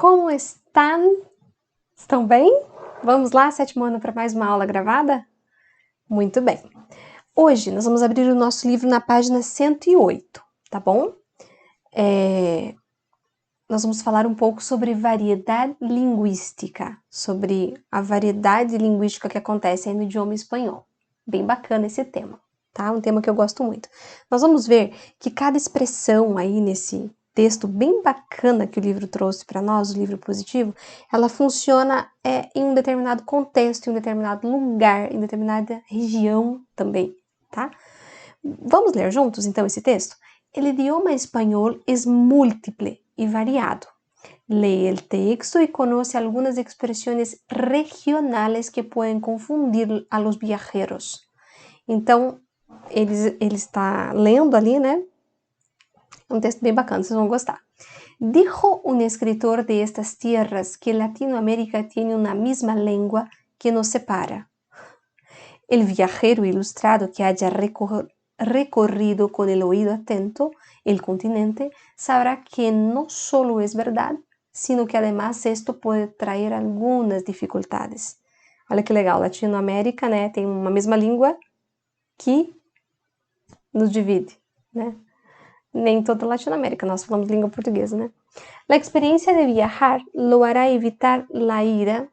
Como estão? Estão bem? Vamos lá, sétimo ano, para mais uma aula gravada? Muito bem. Hoje nós vamos abrir o nosso livro na página 108, tá bom? Nós vamos falar um pouco sobre variedade linguística, sobre a variedade linguística que acontece aí no idioma espanhol. Bem bacana esse tema, tá? Um tema que eu gosto muito. Nós vamos ver que cada expressão aí nesse texto bem bacana que o livro trouxe para nós, o livro positivo, ela funciona em um determinado contexto, em um determinado lugar, em determinada região também, tá? Vamos ler juntos, então, esse texto? El idioma español es múltiple y variado. Lee el texto y conoce algunas expresiones regionales que pueden confundir a los viajeros. Então, ele está lendo ali, né? Um texto bem bacana, vocês vão gostar. Dijo un escritor de estas tierras que Latinoamérica tiene una misma lengua que nos separa. El viajero ilustrado que haya recorrido con el oído atento el continente sabrá que no solo es verdad, sino que además esto puede traer algunas dificultades. Olha que legal, Latinoamérica, né, tem uma mesma língua que nos divide, né? Nem toda Latinoamérica, nós falamos língua portuguesa, né? La experiencia de viajar lo hará evitar la ira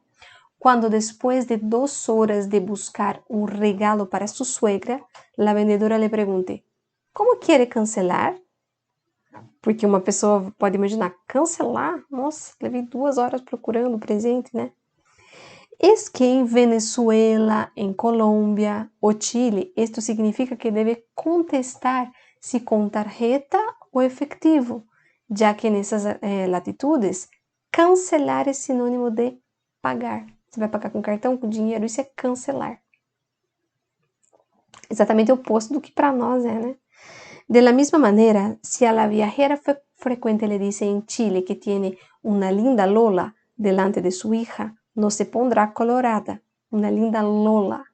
cuando después de 2 horas de buscar un regalo para su suegra, la vendedora le pregunte, ¿cómo quiere cancelar? Porque uma pessoa pode imaginar, cancelar? Nossa, levei 2 horas procurando o presente, né? Es que en Venezuela, en Colombia o Chile, esto significa que debe contestar si con tarjeta o efectivo, ya que nessas latitudes, cancelar é sinônimo de pagar. Você vai pagar com cartão, com dinheiro, isso é cancelar. Exatamente o oposto do que para nós é, né? De la misma manera, si a la viajera frecuente le dice en Chile que tiene una linda Lola delante de su hija, no se pondrá colorada. Una linda Lola.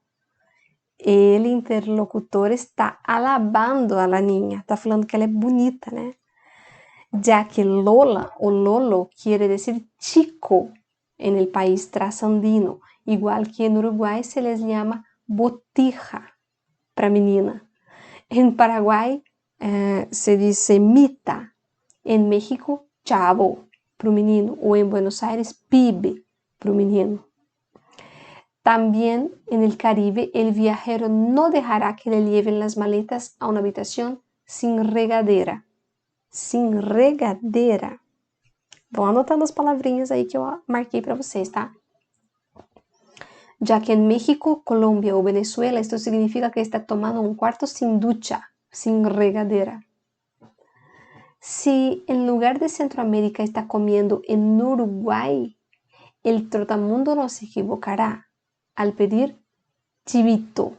El interlocutor está alabando a la niña, está falando que ela é bonita, né? Ya que Lola o Lolo quiere decir chico en el país trasandino, igual que en Uruguay se les llama botija para menina. En Paraguay se dice mita, en México chavo para o menino, ou en Buenos Aires pibe para o menino. También en el Caribe, el viajero no dejará que le lleven las maletas a una habitación sin regadera. Sin regadera. Vão anotando as palavrinhas aí que eu marquei para vocês, tá? Ya que en México, Colombia o Venezuela, esto significa que está tomando un cuarto sin ducha, sin regadera. Si en lugar de Centroamérica está comiendo en Uruguay, el trotamundo no se equivocará. Al pedir chivito,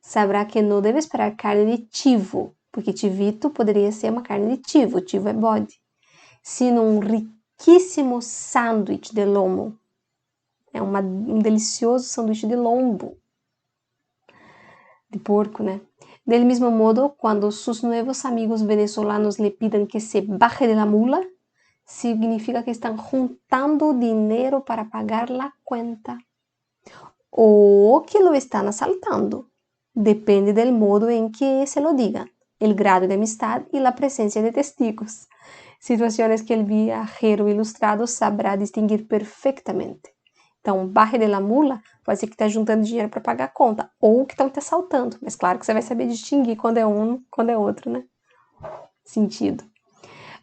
sabrá que não deve esperar carne de chivo, porque chivito poderia ser uma carne de chivo é bode, sino um riquíssimo sándwich de lomo. É um delicioso sanduíche de lombo, de porco, né? Del mismo modo, cuando sus nuevos amigos venezolanos le pidan que se baje de la mula, significa que están juntando dinero para pagar la cuenta. O que lo están asaltando. Depende del modo en que se lo digan, el grado de amistad y la presencia de testigos. Situaciones que el viajero ilustrado sabrá distinguir perfeitamente. Então, barre de la mula pode ser que está juntando dinheiro para pagar a conta, ou que estão te assaltando. Mas claro que você vai saber distinguir quando é um, quando é outro, né? Sentido.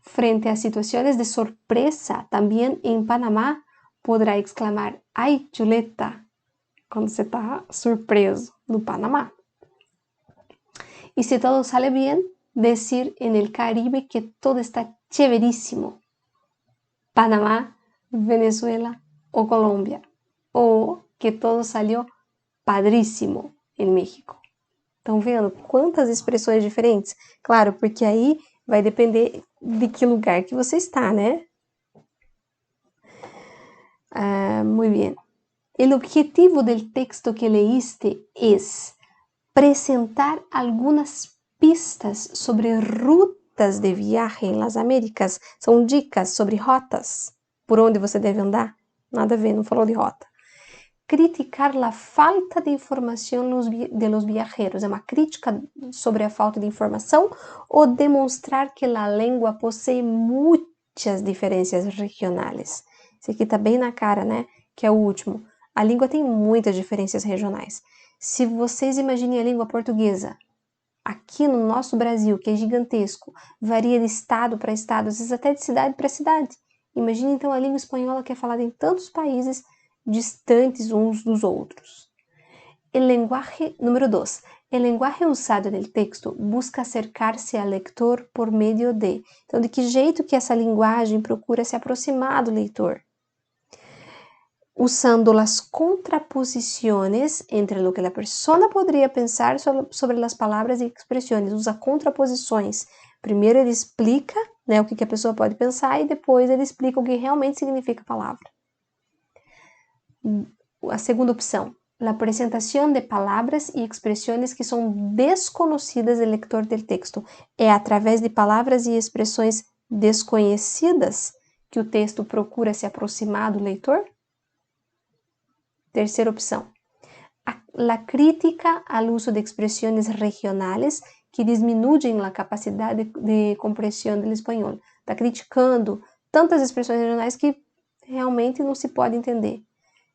Frente a situações de sorpresa, também em Panamá, poderá exclamar, ai, chuleta, quando você está surpreso no Panamá. E se todo sale bien, decir en el Caribe que todo está chéverísimo. Panamá, Venezuela o Colômbia. Ou que todo salió padríssimo em México. Estão vendo quantas expressões diferentes? Claro, porque aí vai depender de que lugar que você está, né? Muy bien. El objetivo del texto que leíste es presentar algunas pistas sobre rutas de viaje en las Américas. São dicas sobre rotas, por onde você deve andar? Nada a ver, não falou de rota. Criticar a falta de informação de los viajeros. É uma crítica sobre a falta de informação ou demonstrar que a língua possui muitas diferenças regionais. Esse aqui tá bem na cara, né? Que é o último. A língua tem muitas diferenças regionais. Se vocês imaginem a língua portuguesa, aqui no nosso Brasil, que é gigantesco, varia de estado para estado, às vezes até de cidade para cidade. Imagine então a língua espanhola que é falada em tantos países distantes uns dos outros. Número 2. O lenguaje usado no texto busca acercar-se ao leitor por meio de. Então, de que jeito que essa linguagem procura se aproximar do leitor? Usando as contraposições entre o que a pessoa poderia pensar sobre as palavras e expressões. Usa contraposições. Primeiro ele explica, né, o que a pessoa pode pensar e depois ele explica o que realmente significa a palavra. A segunda opção, a apresentação de palavras e expressões que são desconhecidas do leitor do texto. É através de palavras e expressões desconhecidas que o texto procura se aproximar do leitor? Terceira opção, a crítica ao uso de expressões regionais que diminuem a capacidade de compreensão do espanhol. Está criticando tantas expressões regionais que realmente não se pode entender.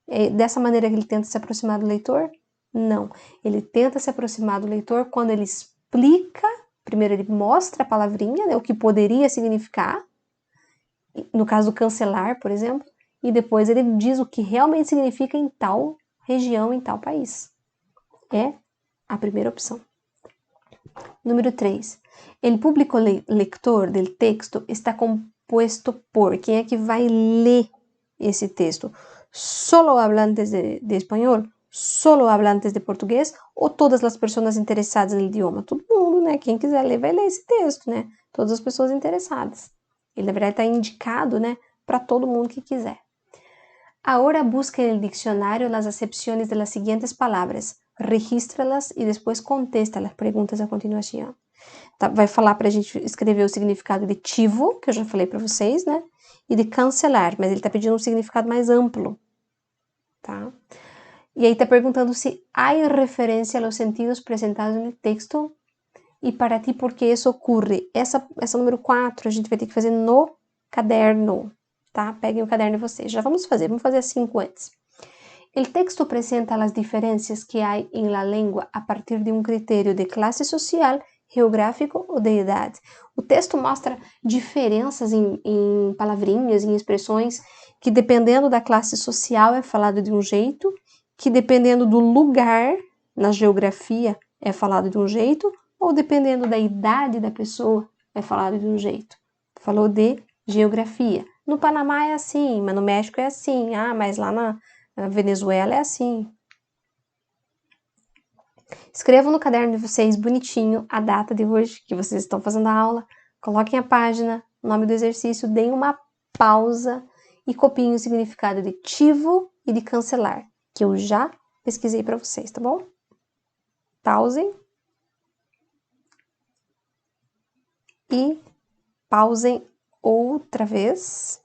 É dessa maneira que ele tenta se aproximar do leitor? Não. Ele tenta se aproximar do leitor quando ele explica, primeiro ele mostra a palavrinha, né, o que poderia significar, no caso do cancelar, por exemplo, e depois ele diz o que realmente significa em tal região, em tal país. É a primeira opção. Número 3. O público leitor do texto está composto por quem é que vai ler esse texto? Solo hablantes de espanhol, solo hablantes de português ou todas as pessoas interessadas no idioma? Todo mundo, né? Quem quiser ler vai ler esse texto, né? Todas as pessoas interessadas. Ele, na verdade, está indicado, né, para todo mundo que quiser. Agora busca no dicionário as acepções das seguintes palavras, registra-las e depois contesta as perguntas a continuação. Tá, vai falar para a gente escrever o significado de tivo, que eu já falei para vocês, né? E de cancelar, mas ele está pedindo um significado mais amplo, tá? E aí está perguntando se há referência aos sentidos apresentados no texto e para ti por que isso ocorre. Essa número 4 a gente vai ter que fazer no caderno, tá? Peguem o caderno de vocês. Já vamos fazer as 5 antes. O texto apresenta as diferenças que há em la língua a partir de um critério de classe social, geográfico ou de idade. O texto mostra diferenças em palavrinhas, em expressões, que dependendo da classe social é falado de um jeito, que dependendo do lugar, na geografia, é falado de um jeito, ou dependendo da idade da pessoa, é falado de um jeito. Falou de geografia. No Panamá é assim, mas no México é assim. Ah, mas lá na Venezuela é assim. Escrevam no caderno de vocês bonitinho a data de hoje que vocês estão fazendo a aula. Coloquem a página, o nome do exercício, deem uma pausa e copiem o significado de tivo e de cancelar, que eu já pesquisei para vocês, tá bom? Pausem. E pausem outra vez.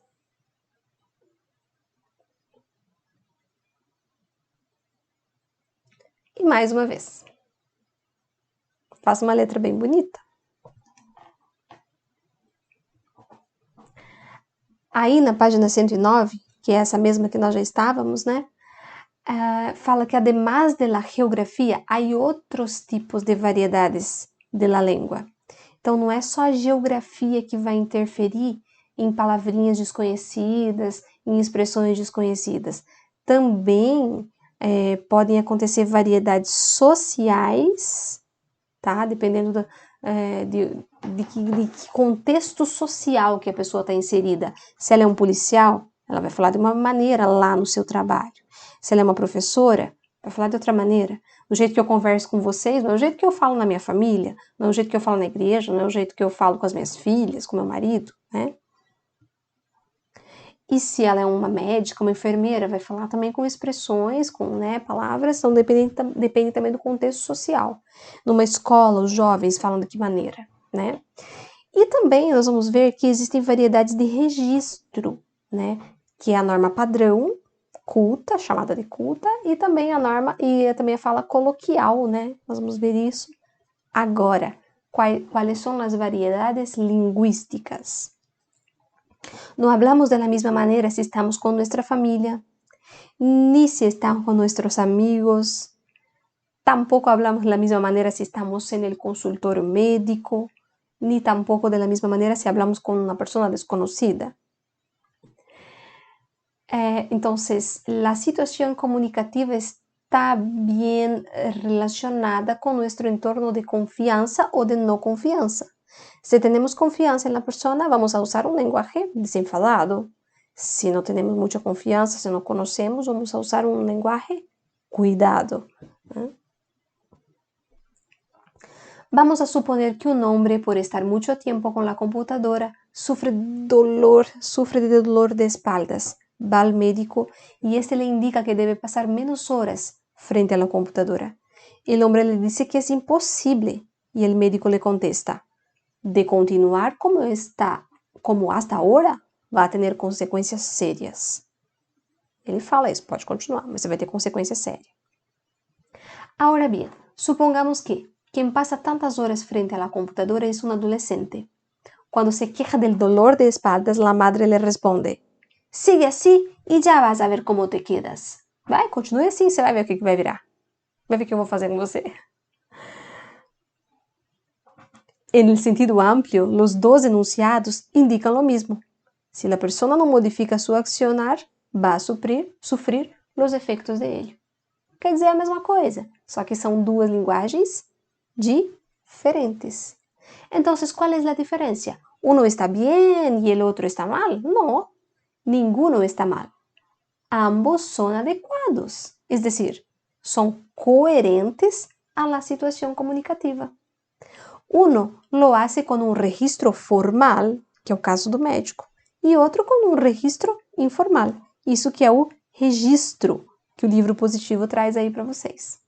E mais uma vez. Faça uma letra bem bonita. Aí na página 109, que é essa mesma que nós já estávamos, né? Fala que además de la geografia, há outros tipos de variedades de la língua. Então não é só a geografia que vai interferir em palavrinhas desconhecidas, em expressões desconhecidas. Também podem acontecer variedades sociais, tá? Dependendo de que contexto social que a pessoa está inserida. Se ela é um policial, ela vai falar de uma maneira lá no seu trabalho. Se ela é uma professora, vai falar de outra maneira. O jeito que eu converso com vocês não é o jeito que eu falo na minha família, não é o jeito que eu falo na igreja, não é o jeito que eu falo com as minhas filhas, com meu marido, né? E se ela é uma médica, uma enfermeira, vai falar também com expressões, com palavras, então depende também do contexto social. Numa escola, os jovens falam de que maneira, né? E também nós vamos ver que existem variedades de registro, né? Que é a norma padrão, culta, chamada de culta, e também a norma, e também a fala coloquial, né? Nós vamos ver isso agora. Quais são as variedades lingüísticas? No hablamos de la misma manera si estamos con nuestra familia, ni si estamos con nuestros amigos. Tampoco hablamos de la misma manera si estamos en el consultorio médico, ni tampoco de la misma manera si hablamos con una persona desconocida. Entonces, la situación comunicativa está bien relacionada con nuestro entorno de confianza o de no confianza. Si tenemos confianza en la persona, vamos a usar un lenguaje desenfadado. Si no tenemos mucha confianza, si no conocemos, vamos a usar un lenguaje cuidado. Vamos a suponer que un hombre, por estar mucho tiempo con la computadora, sufre de dolor de espaldas. Va al médico y este le indica que debe pasar menos horas frente a la computadora. El hombre le dice que es imposible y el médico le contesta: de continuar como hasta ahora, va a tener consequências sérias. Ele fala isso, pode continuar, mas você vai ter consequência séria. Ahora bien, supongamos que quien pasa tantas horas frente a la computadora es un adolescente. Cuando se queja del dolor de espaldas, la madre le responde: sigue así y ya vas a ver cómo te quedas. Vai, continue assim, você vai ver o que vai virar. Vai ver o que eu vou fazer com você. En el sentido amplio, los dos enunciados indican lo mismo. Si la persona no modifica su accionar, va a sufrir los efectos de ello. Quer dizer a mesma coisa, só que são duas linguagens diferentes. Entonces, ¿cuál es la diferencia? ¿Uno está bien y el otro está mal? No, ninguno está mal. Ambos son adecuados, es decir, son coherentes a la situación comunicativa. Uno lo hace con un registro formal, que é o caso do médico, e outro com um registro informal, isso que é o registro que o livro positivo traz aí para vocês.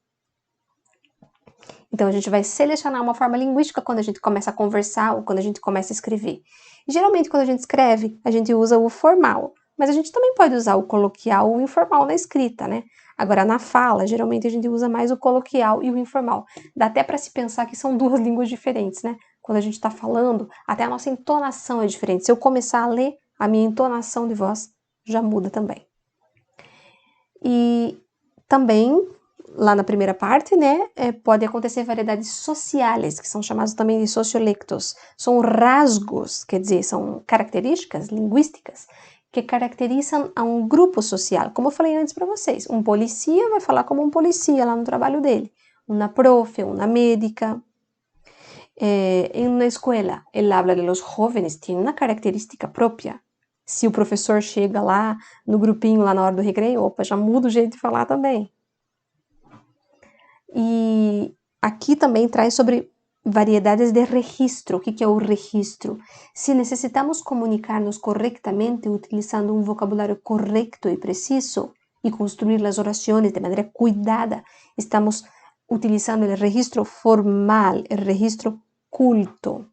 Então, a gente vai selecionar uma forma linguística quando a gente começa a conversar ou quando a gente começa a escrever. E, geralmente, quando a gente escreve, a gente usa o formal, mas a gente também pode usar o coloquial ou o informal na escrita, né? Agora, na fala, geralmente a gente usa mais o coloquial e o informal. Dá até para se pensar que são duas línguas diferentes, né? Quando a gente está falando, até a nossa entonação é diferente. Se eu começar a ler, a minha entonação de voz já muda também. E também, lá na primeira parte, né, pode acontecer variedades sociais, que são chamados também de sociolectos. São rasgos, quer dizer, são características linguísticas que caracterizam a um grupo social. Como eu falei antes para vocês, um polícia vai falar como um polícia lá no trabalho dele, uma profe, uma médica. Em uma escola, ele habla de los jóvenes, tem uma característica própria. Se o professor chega lá no grupinho, lá na hora do recreio, opa, já muda o jeito de falar também. E aqui também traz sobre variedades de registro. O que é o registro? Se necessitamos comunicar-nos corretamente, utilizando um vocabulário correto e preciso, e construir as orações de maneira cuidada, estamos utilizando o registro formal, o registro culto.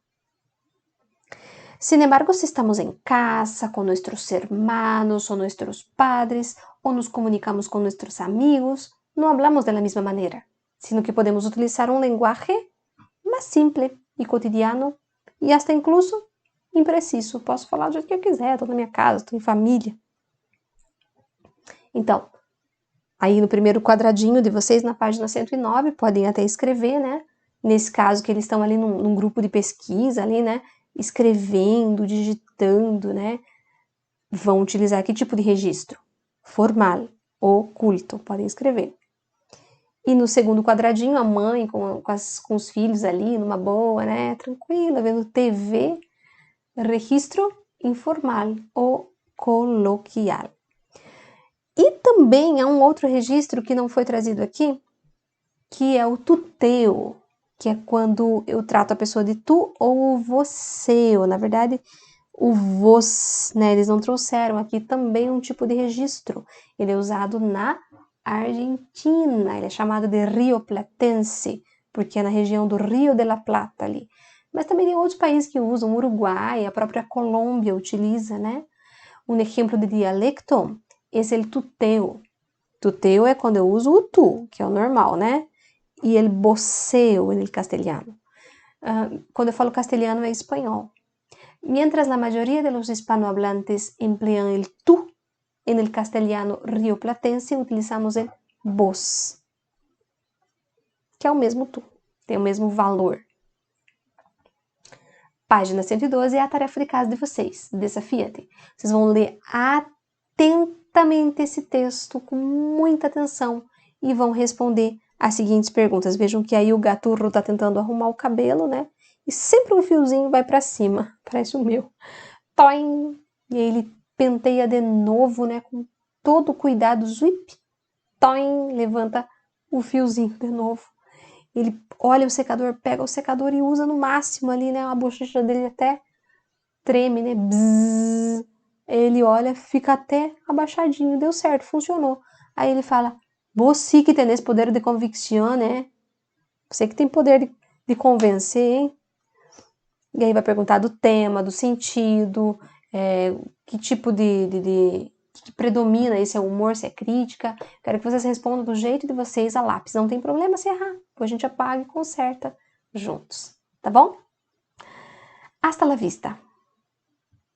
Sin embargo, si estamos en casa, con nuestros hermanos o nuestros padres, o nos comunicamos con nuestros amigos, no hablamos de la misma manera, sino que podemos utilizar un lenguaje más simple y cotidiano, e hasta incluso impreciso. Posso falar do jeito que eu quiser, estou na minha casa, estou em família. Então, aí no primeiro quadradinho de vocês, na página 109, podem até escrever, né? Nesse caso que eles estão ali num grupo de pesquisa ali, né? Escrevendo, digitando, né? Vão utilizar que tipo de registro? Formal, oculto, podem escrever. E no segundo quadradinho, a mãe com os filhos ali, numa boa, né? Tranquila, vendo TV, registro informal ou coloquial. E também há um outro registro que não foi trazido aqui, que é o tuteo, que é quando eu trato a pessoa de tu ou você, ou na verdade o vos, né? Eles não trouxeram aqui também um tipo de registro. Ele é usado na Argentina, ele é chamado de rioplatense, porque é na região do Rio de la Plata ali. Mas também tem outros países que usam, o Uruguai, a própria Colômbia utiliza, né? Um exemplo de dialecto é o tuteo. Tuteo é quando eu uso o tu, que é o normal, né? E el voceo en el castellano. Quando eu falo castelhano é espanhol. Mientras la mayoría de los hispanohablantes emplean el tú, en el castellano rioplatense utilizamos el vos, que é o mesmo tu, tem o mesmo valor. Página 112 é a tarefa de casa de vocês. Desafia-te. Vocês vão ler atentamente esse texto com muita atenção e vão responder as seguintes perguntas. Vejam que aí o gaturro tá tentando arrumar o cabelo, né? E sempre um fiozinho vai para cima, parece o meu. Toim! E aí ele penteia de novo, né? Com todo cuidado, zwip, toim, levanta o fiozinho de novo. Ele olha o secador, pega o secador e usa no máximo ali, né? A bochecha dele até treme, né? Bzzz. Ele olha, fica até abaixadinho, deu certo, funcionou. Aí ele fala, você que tem esse poder de convicção, né? Você que tem poder de convencer, hein? E aí vai perguntar do tema, do sentido, que tipo que predomina, se é humor, se é crítica. Quero que vocês respondam do jeito de vocês a lápis. Não tem problema se errar, depois a gente apaga e conserta juntos, tá bom? Hasta la vista!